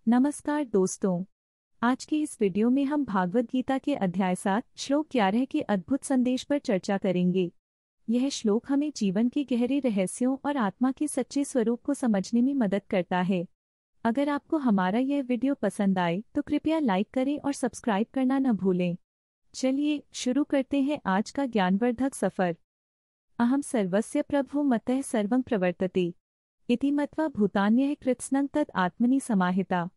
नमस्कार दोस्तों। आज की इस वीडियो में हम भागवत गीता के अध्याय 7 श्लोक 11 के अद्भुत संदेश पर चर्चा करेंगे। यह श्लोक हमें जीवन के गहरे रहस्यों और आत्मा के सच्चे स्वरूप को समझने में मदद करता है। अगर आपको हमारा यह वीडियो पसंद आए तो कृपया लाइक करें और सब्सक्राइब करना न भूलें। चलिए शुरू करते हैं आज का ज्ञानवर्धक सफर। अहम सर्वस्य प्रभु मतः सर्वं प्रवर्तते इति मत्वा भूतान्यः कृत्स्नं तत् आत्मनि समाहिता।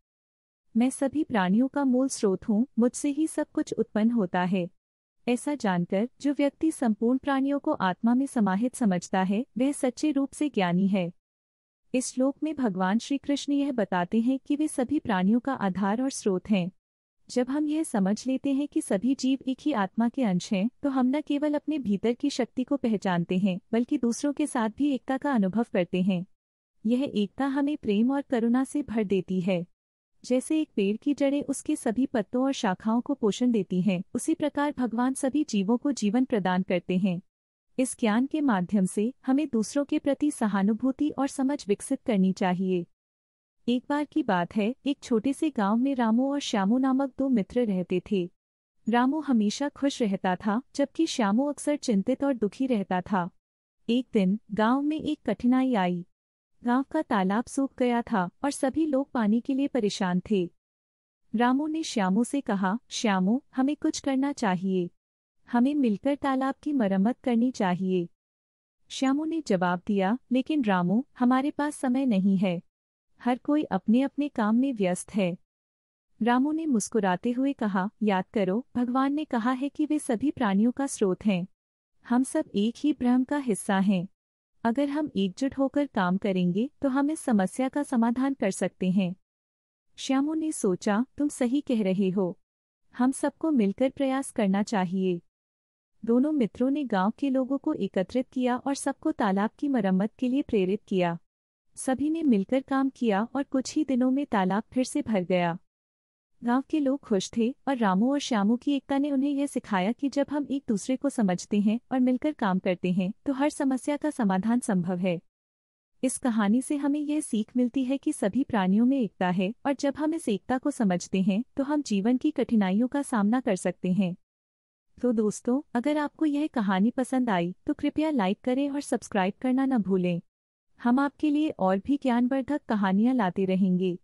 मैं सभी प्राणियों का मूल स्रोत हूँ, मुझसे ही सब कुछ उत्पन्न होता है। ऐसा जानकर जो व्यक्ति संपूर्ण प्राणियों को आत्मा में समाहित समझता है वह सच्चे रूप से ज्ञानी है। इस श्लोक में भगवान श्री कृष्ण यह बताते हैं कि वे सभी प्राणियों का आधार और स्रोत हैं। जब हम यह समझ लेते हैं कि सभी जीव एक ही आत्मा के अंश हैं, तो हम न केवल अपने भीतर की शक्ति को पहचानते हैं बल्कि दूसरों के साथ भी एकता का अनुभव करते हैं। यह एकता हमें प्रेम और करुणा से भर देती है। जैसे एक पेड़ की जड़ें उसके सभी पत्तों और शाखाओं को पोषण देती हैं, उसी प्रकार भगवान सभी जीवों को जीवन प्रदान करते हैं। इस ज्ञान के माध्यम से हमें दूसरों के प्रति सहानुभूति और समझ विकसित करनी चाहिए। एक बार की बात है, एक छोटे से गांव में रामू और श्यामू नामक दो मित्र रहते थे। रामू हमेशा खुश रहता था, जबकि श्यामू अक्सर चिंतित और दुखी रहता था। एक दिन गांव में एक कठिनाई आई। गांव का तालाब सूख गया था और सभी लोग पानी के लिए परेशान थे। रामू ने श्यामू से कहा, श्यामू, हमें कुछ करना चाहिए। हमें मिलकर तालाब की मरम्मत करनी चाहिए। श्यामू ने जवाब दिया, लेकिन रामू, हमारे पास समय नहीं है। हर कोई अपने अपने काम में व्यस्त है। रामू ने मुस्कुराते हुए कहा, याद करो, भगवान ने कहा है कि वे सभी प्राणियों का स्रोत हैं। हम सब एक ही ब्रह्म का हिस्सा हैं। अगर हम एकजुट होकर काम करेंगे तो हम इस समस्या का समाधान कर सकते हैं। श्यामू ने सोचा, तुम सही कह रहे हो। हम सबको मिलकर प्रयास करना चाहिए। दोनों मित्रों ने गांव के लोगों को एकत्रित किया और सबको तालाब की मरम्मत के लिए प्रेरित किया। सभी ने मिलकर काम किया और कुछ ही दिनों में तालाब फिर से भर गया। गांव के लोग खुश थे और रामू और श्यामू की एकता ने उन्हें यह सिखाया कि जब हम एक दूसरे को समझते हैं और मिलकर काम करते हैं तो हर समस्या का समाधान संभव है। इस कहानी से हमें यह सीख मिलती है कि सभी प्राणियों में एकता है और जब हम इस एकता को समझते हैं तो हम जीवन की कठिनाइयों का सामना कर सकते हैं। तो दोस्तों, अगर आपको यह कहानी पसंद आई तो कृपया लाइक करें और सब्सक्राइब करना न भूलें। हम आपके लिए और भी ज्ञानवर्धक कहानियाँ लाते रहेंगे।